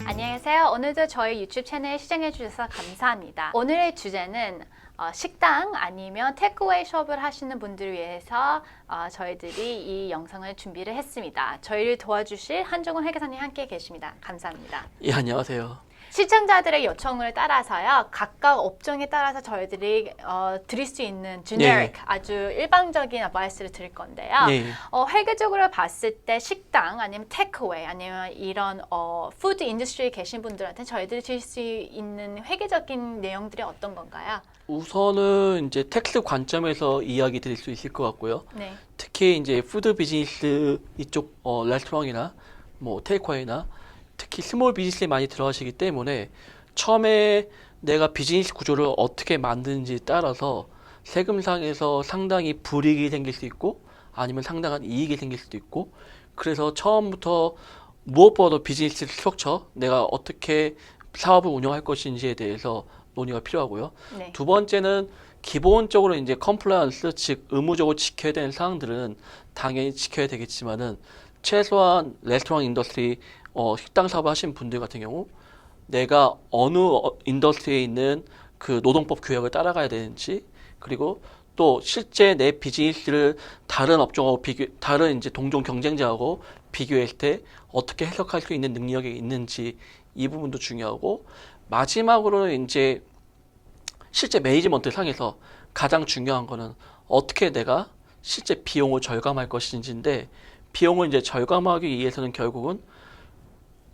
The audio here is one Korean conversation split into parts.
안녕하세요. 오늘도 저희 유튜브 채널 시청해 주셔서 감사합니다. 오늘의 주제는 식당 아니면 테이크어웨이 숍을 하시는 분들을 위해서 저희들이 이 영상을 준비를 했습니다. 저희를 도와주실 한종훈 회계사님 함께 계십니다. 감사합니다. 예, 안녕하세요. 시청자들의 요청을 따라서요. 각각 업종에 따라서 저희들이 드릴 수 있는 generic, 아주 일반적인 어드바이스를 드릴 건데요. 회계적으로 봤을 때 식당 아니면 테이크어웨이 아니면 이런 푸드 인더스트리에 계신 분들한테 저희들이 드릴 수 있는 회계적인 내용들이 어떤 건가요? 우선은 이제 텍스 관점에서 이야기 드릴 수 있을 것 같고요. 네. 특히 이제 푸드 비즈니스 이쪽 레스토랑이나 뭐 테이크어웨이나 특히 스몰 비즈니스에 많이 들어가시기 때문에 처음에 내가 비즈니스 구조를 어떻게 만드는지에 따라서 세금상에서 상당히 불이익이 생길 수 있고 아니면 상당한 이익이 생길 수도 있고, 그래서 처음부터 무엇보다도 비즈니스 스트럭처, 내가 어떻게 사업을 운영할 것인지에 대해서 논의가 필요하고요. 네. 두 번째는 기본적으로 이제 컴플라이언스, 즉 의무적으로 지켜야 되는 사항들은 당연히 지켜야 되겠지만은 최소한 레스토랑 인더스트리 식당 사업을 하시는 분들 같은 경우 내가 어느 인더스트리에 있는 그 노동법 규약을 따라가야 되는지, 그리고 또 실제 내 비즈니스를 다른 업종하고 다른 이제 동종 경쟁자하고 비교했을 때 어떻게 해석할 수 있는 능력이 있는지, 이 부분도 중요하고, 마지막으로는 이제 실제 매니지먼트 상에서 가장 중요한 거는 어떻게 내가 실제 비용을 절감할 것인지인데, 비용을 이제 절감하기 위해서는 결국은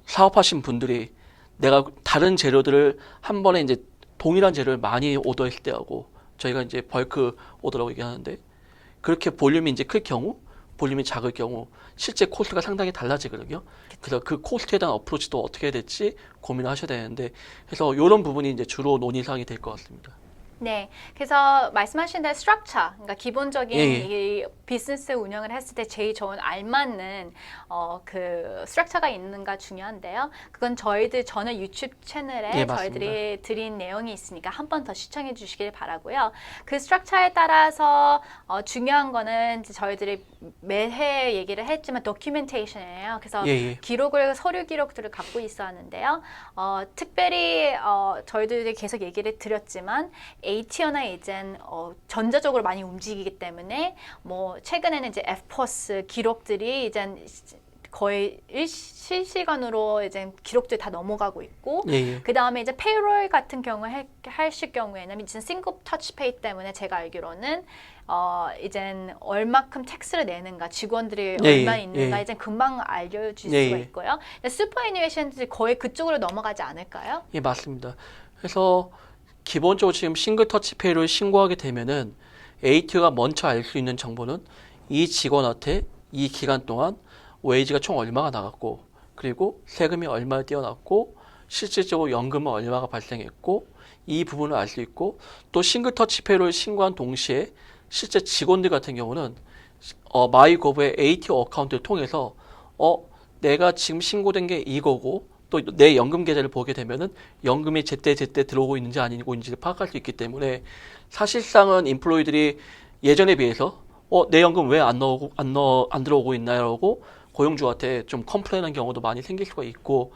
사업하신 분들이 내가 다른 재료들을 한 번에 이제 동일한 재료를 많이 오더했을 때하고, 저희가 이제 벌크 오더라고 얘기하는데, 그렇게 볼륨이 이제 클 경우, 볼륨이 작을 경우 실제 코스트가 상당히 달라지거든요. 그래서 그 코스트에 대한 어프로치도 어떻게 해야 될지 고민을 하셔야 되는데, 그래서 이런 부분이 이제 주로 논의사항이 될 것 같습니다. 네, 그래서 말씀하신 대로 스트럭처, 그러니까 기본적인 이 비즈니스 운영을 했을 때 제일 좋은 알맞는 그 스트럭처가 있는가 중요한데요. 그건 저는 유튜브 채널에 저희들이 드린 내용이 있으니까 한 번 더 시청해 주시길 바라고요. 그 스트럭처에 따라서 중요한 거는 이제 저희들이 매해 얘기를 했지만 도큐멘테이션이에요. 그래서 서류 기록들을 갖고 있어야 하는데요. 특별히 저희들이 계속 얘기를 드렸지만 AT어나 이젠 전자적으로 많이 움직이기 때문에 뭐 최근에는 이제 FPOS 기록들이 이젠 거의 실시간으로 이제 기록들이 다 넘어가고 있고, 그 다음에 이제 페이롤 같은 경우 하실 경우에는 이제 싱글 터치페이 때문에 제가 알기로는 이젠 얼마큼 텍스를 내는가, 직원들이 얼마 있는가 이제 금방 알려줄 수가 있고요. 슈퍼애니메이션들이 거의 그쪽으로 넘어가지 않을까요? 예, 맞습니다. 그래서 기본적으로 지금 싱글 터치페이를 신고하게 되면은 ATO가 먼저 알 수 있는 정보는 이 직원한테 이 기간 동안 웨이지가 총 얼마가 나갔고, 그리고 세금이 얼마를 떼어났고, 실질적으로 연금은 얼마가 발생했고, 이 부분을 알 수 있고, 또 싱글 터치페이를 신고한 동시에 실제 직원들 같은 경우는 마이고브의 ATO 어카운트를 통해서 내가 지금 신고된 게 이거고, 또 내 연금 계좌를 보게 되면은 연금이 제때 들어오고 있는지 아니고 있는지를 파악할 수 있기 때문에, 사실상은 인플로이들이 예전에 비해서 내 연금 왜 안 들어오고 있나요라고 고용주한테 좀 컴플레인한 경우도 많이 생길 수가 있고,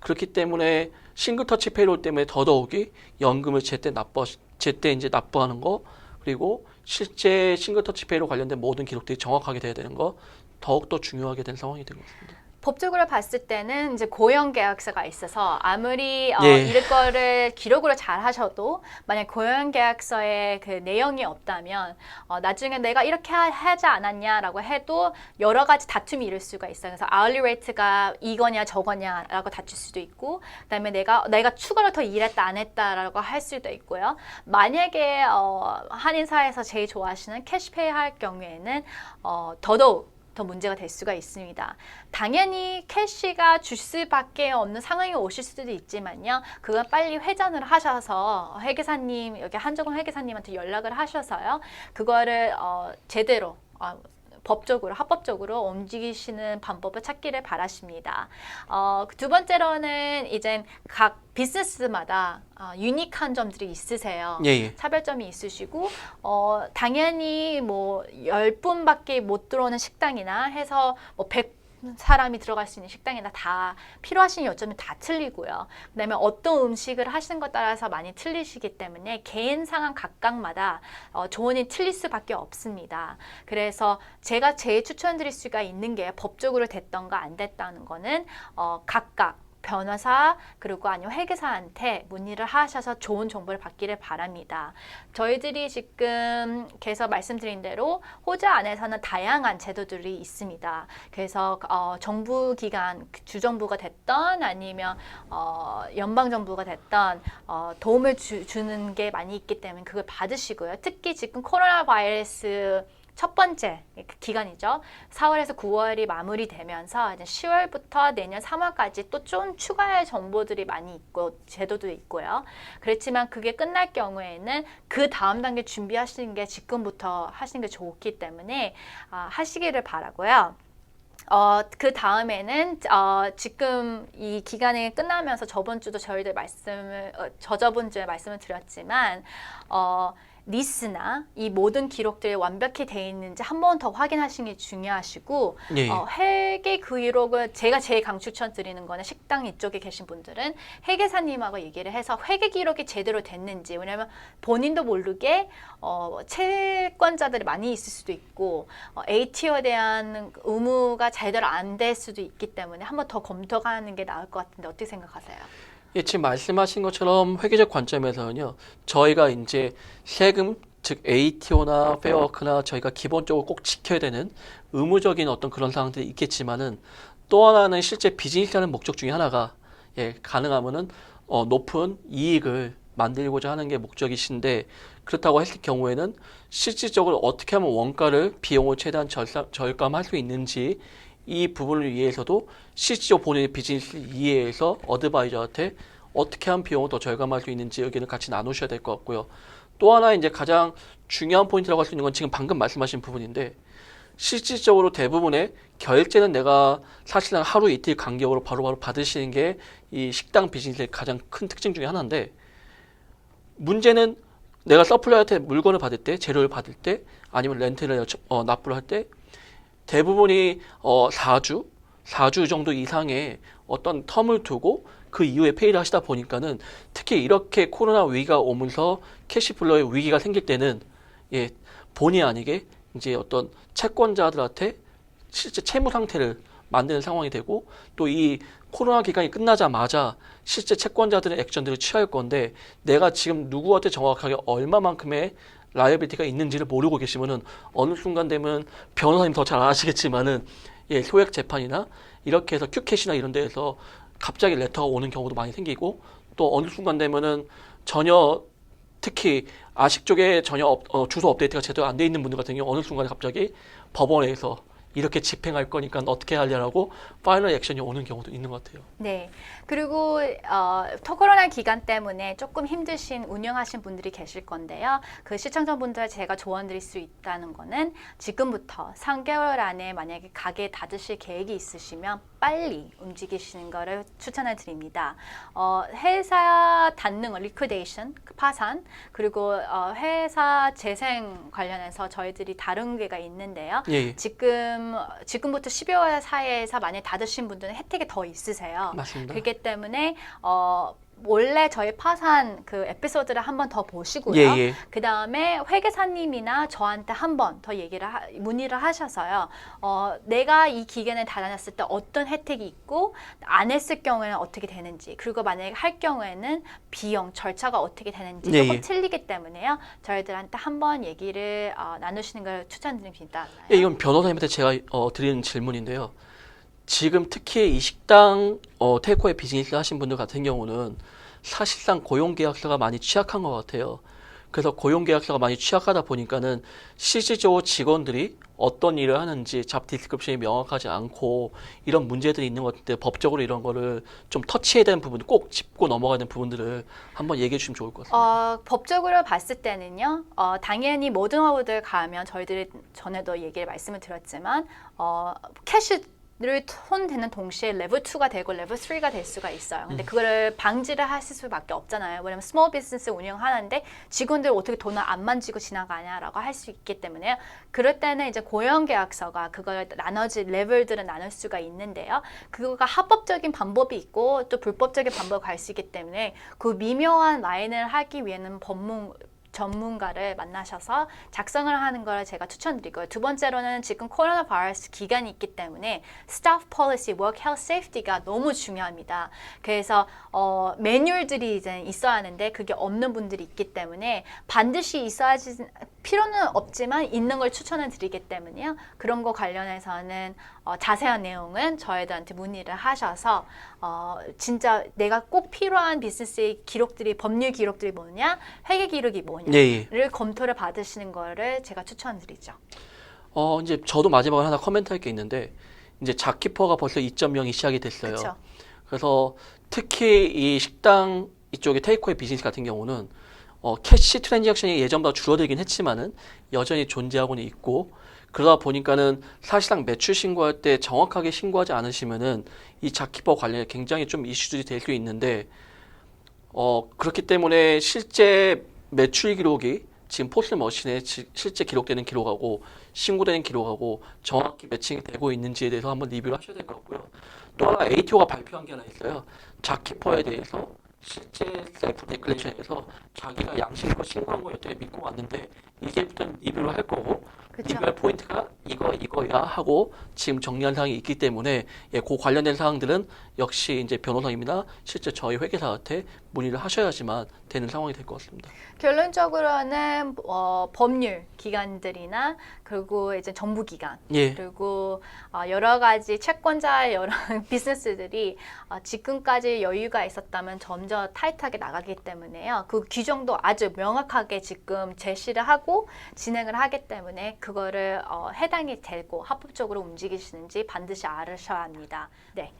그렇기 때문에 싱글 터치 페이롤 때문에 더더욱이 연금을 제때 이제 납부하는 거, 그리고 실제 싱글 터치 페이롤 관련된 모든 기록들이 정확하게 돼야 되는 거, 더욱더 중요하게 된 상황이 된 것 같습니다. 법적으로 봤을 때는 이제 고용 계약서가 있어서 아무리 이럴 거를 기록으로 잘 하셔도 만약 고용 계약서에 그 내용이 없다면 나중에 내가 이렇게 하지 않았냐라고 해도 여러 가지 다툼이 일을 수가 있어요. 그래서 hourly rate가 이거냐 저거냐라고 다툴 수도 있고, 그다음에 내가 추가로 더 일했다 안 했다라고 할 수도 있고요. 만약에 한인사에서 제일 좋아하시는 캐시페이 할 경우에는 더더욱 더 문제가 될 수가 있습니다. 당연히 캐시가 줄 수밖에 없는 상황이 오실 수도 있지만요. 그건 빨리 회전을 하셔서 회계사님, 여기 한종훈 회계사님한테 연락을 하셔서요. 그거를 제대로 법적으로, 합법적으로 움직이시는 방법을 찾기를 바라십니다. 두 번째로는 이제 각 비즈니스마다 유니크한 점들이 있으세요. 차별점이 있으시고, 당연히 뭐 10분밖에 못 들어오는 식당이나 해서 뭐 사람이 들어갈 수 있는 식당이나 다 필요하신 요점이 다 틀리고요. 그다음에 어떤 음식을 하시는 것 따라서 많이 틀리시기 때문에 개인 상황 각각마다 조언이 틀릴 수밖에 없습니다. 그래서 제가 제일 추천드릴 수가 있는 게 법적으로 됐던가 안 됐다는 거는 각각 변호사 그리고 아니면 회계사한테 문의를 하셔서 좋은 정보를 받기를 바랍니다. 저희들이 지금 계속 말씀드린 대로 호주 안에서는 다양한 제도들이 있습니다. 그래서 정부 기관, 주정부가 됐던 아니면 연방정부가 됐던 도움을 주는 게 많이 있기 때문에 그걸 받으시고요. 특히 지금 코로나 바이러스 첫 번째 기간이죠. 4월에서 9월이 마무리되면서 이제 10월부터 내년 3월까지 또 좀 추가의 정보들이 많이 있고 제도도 있고요. 그렇지만 그게 끝날 경우에는 그 다음 단계 준비하시는 게 지금부터 하시는 게 좋기 때문에 하시기를 바라고요. 그 다음에는 지금 이 기간이 끝나면서 저번 주도 저희들 저저번 주에 말씀을 드렸지만 리스나 이 모든 기록들이 완벽히 되어 있는지 한 번 더 확인하시는 게 중요하시고 예. 회계 기록을 제가 제일 강추천드리는 거는 식당 이쪽에 계신 분들은 회계사님하고 얘기를 해서 회계 기록이 제대로 됐는지 왜냐하면 본인도 모르게 채권자들이 많이 있을 수도 있고 ATO에 대한 의무가 제대로 안 될 수도 있기 때문에 한 번 더 검토하는 게 나을 것 같은데 어떻게 생각하세요? 예, 지금 말씀하신 것처럼 회계적 관점에서는요, 저희가 이제 세금, 즉 ATO나 페어워크나 저희가 기본적으로 꼭 지켜야 되는 의무적인 어떤 그런 사항들이 있겠지만은 또 하나는 실제 비즈니스라는 목적 중에 하나가 가능하면은 높은 이익을 만들고자 하는 게 목적이신데 그렇다고 했을 경우에는 실질적으로 어떻게 하면 원가를 비용을 최대한 절감할 수 있는지 이 부분을 위해서도 실제로 본인의 비즈니스를 이해해서 어드바이저한테 어떻게 하면 비용을 더 절감할 수 있는지 의견을 같이 나누셔야 될 것 같고요. 또 하나 이제 가장 중요한 포인트라고 할 수 있는 건 지금 방금 말씀하신 부분인데 실질적으로 대부분의 결제는 내가 사실상 하루 이틀 간격으로 바로바로 받으시는 게 이 식당 비즈니스의 가장 큰 특징 중에 하나인데 문제는 내가 서플라이한테 물건을 받을 때, 재료를 받을 때 아니면 렌트를 납부를 할 때 대부분이 4주 정도 이상의 어떤 텀을 두고 그 이후에 페이를 하시다 보니까는 특히 이렇게 코로나 위기가 오면서 캐시플로의 위기가 생길 때는 본의 아니게 이제 어떤 채권자들한테 실제 채무 상태를 만드는 상황이 되고 또 이 코로나 기간이 끝나자마자 실제 채권자들의 액션들을 취할 건데 내가 지금 누구한테 정확하게 얼마만큼의 라이어빌티가 있는지를 모르고 계시면은 어느 순간 되면 변호사님 더 잘 아시겠지만은 소액 재판이나 이렇게 해서 큐캐시나 이런 데에서 갑자기 레터가 오는 경우도 많이 생기고 또 어느 순간 되면은 전혀 특히 아식 쪽에 전혀 주소 업데이트가 제대로 안 돼 있는 분들 같은 경우 어느 순간에 갑자기 법원에서 이렇게 집행할 거니까 어떻게 하려고 파이널 액션이 오는 경우도 있는 것 같아요. 네. 그리고 코로나 기간 때문에 조금 힘드신 운영하신 분들이 계실 건데요. 그 시청자분들 제가 조언드릴 수 있다는 거는 지금부터 3개월 안에 만약에 가게 닫으실 계획이 있으시면 빨리 움직이시는 거를 추천을 드립니다. 회사 닫는 거, 리퀴데이션, 파산, 그리고 회사 재생 관련해서 저희들이 다른 게가 있는데요. 예. 지금부터 12월 사이에서 만약에 닫으신 분들은 혜택이 더 있으세요. 맞습니다. 그렇기 때문에 원래 저희 파산 그 에피소드를 한 번 더 보시고요. 예. 그 다음에 회계사님이나 저한테 한 번 더 문의를 하셔서요. 내가 이 기간에 닫아놨을 때 어떤 혜택이 있고 안 했을 경우에는 어떻게 되는지 그리고 만약에 할 경우에는 비용 절차가 어떻게 되는지 조금 틀리기 때문에요. 저희들한테 한 번 얘기를 나누시는 걸 추천드립니다. 이건 변호사님한테 제가 드리는 질문인데요. 지금 특히 이 식당 테이크어웨이 비즈니스 하신 분들 같은 경우는 사실상 고용계약서가 많이 취약한 것 같아요. 그래서 고용계약서가 많이 취약하다 보니까는 실질적으로 직원들이 어떤 일을 하는지 잡 디스크립션이 명확하지 않고 이런 문제들이 있는 것 같은데 법적으로 이런 거를 좀 터치해야 되는 부분, 꼭 짚고 넘어가야 되는 부분들을 한번 얘기해 주시면 좋을 것 같습니다. 법적으로 봤을 때는요. 당연히 모든 업무들 가면 저희들이 전에도 말씀을 드렸지만 캐시 를 손대는 동시에 레벨 2가 되고 레벨 3가 될 수가 있어요. 근데 그거를 방지를 하실 수밖에 없잖아요. 왜냐면 스몰 비즈니스 운영하는데 직원들 어떻게 돈을 안 만지고 지나가냐라고 할 수 있기 때문에 그럴 때는 이제 고용 계약서가 그걸 나눠진 레벨들은 나눌 수가 있는데요. 그거가 합법적인 방법이 있고 또 불법적인 방법을 갈 수 있기 때문에 그 미묘한 라인을 하기 위해는 전문가를 만나셔서 작성을 하는 걸 제가 추천드리고요. 두 번째로는 지금 코로나 바이러스 기간이 있기 때문에 staff policy, work health safety가 너무 중요합니다. 그래서 매뉴얼들이 이제 있어야 하는데 그게 없는 분들이 있기 때문에 반드시 있어야지 필요는 없지만 있는 걸 추천을 드리기 때문에요. 그런 거 관련해서는 자세한 내용은 저희들한테 문의를 하셔서 진짜 내가 꼭 필요한 비즈니스의 기록들이 법률 기록들이 뭐냐, 회계 기록이 뭐냐를 검토를 받으시는 거를 제가 추천드리죠. 이제 저도 마지막으로 하나 코멘트 할 게 있는데 이제 자키퍼가 벌써 2.0이 시작이 됐어요. 그쵸. 그래서 특히 이 식당 이쪽의 테이크어웨이 비즈니스 같은 경우는 캐시 트랜잭션이 예전보다 줄어들긴 했지만은 여전히 존재하고는 있고 그러다 보니까는 사실상 매출 신고할 때 정확하게 신고하지 않으시면은 이 자키퍼 관련해 굉장히 좀 이슈들이 될 수 있는데 그렇기 때문에 실제 매출 기록이 지금 포스 머신에 실제 기록되는 기록하고 신고되는 기록하고 정확히 매칭이 되고 있는지에 대해서 한번 리뷰를 하셔야 될 것 같고요. 또 하나 ATO가 발표한 게 하나 있어요. 자키퍼에 대해서 실제 셀프 데클레이션에서 자기가 양심껏 신고한 거였더니 믿고 왔는데 이제부터는 리뷰를 할 거고 그쵸. 리뷰할 포인트가 이거야 하고 지금 정리한 사항이 있기 때문에 그 관련된 사항들은 역시 이제 변호사님이나 실제 저희 회계사한테 문의를 하셔야지만 되는 상황이 될 것 같습니다. 결론적으로는 법률 기관들이나 그리고 이제 정부 기관 그리고 여러 가지 채권자 여러 비즈니스들이 지금까지 여유가 있었다면 점점 타이트하게 나가기 때문에요. 그 규정도 아주 명확하게 지금 제시를 하고 진행을 하기 때문에 그거를 해당이 되고 합법적으로 움직이시는지 반드시 알으셔야 합니다. 네.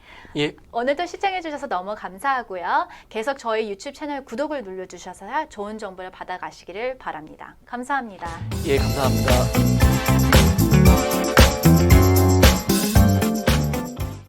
오늘도 시청해 주셔서 너무 감사하고요. 계속 저희 유튜브 채널 구독을 눌러주셔서 좋은 정보를 받아가시기를 바랍니다. 감사합니다. 감사합니다.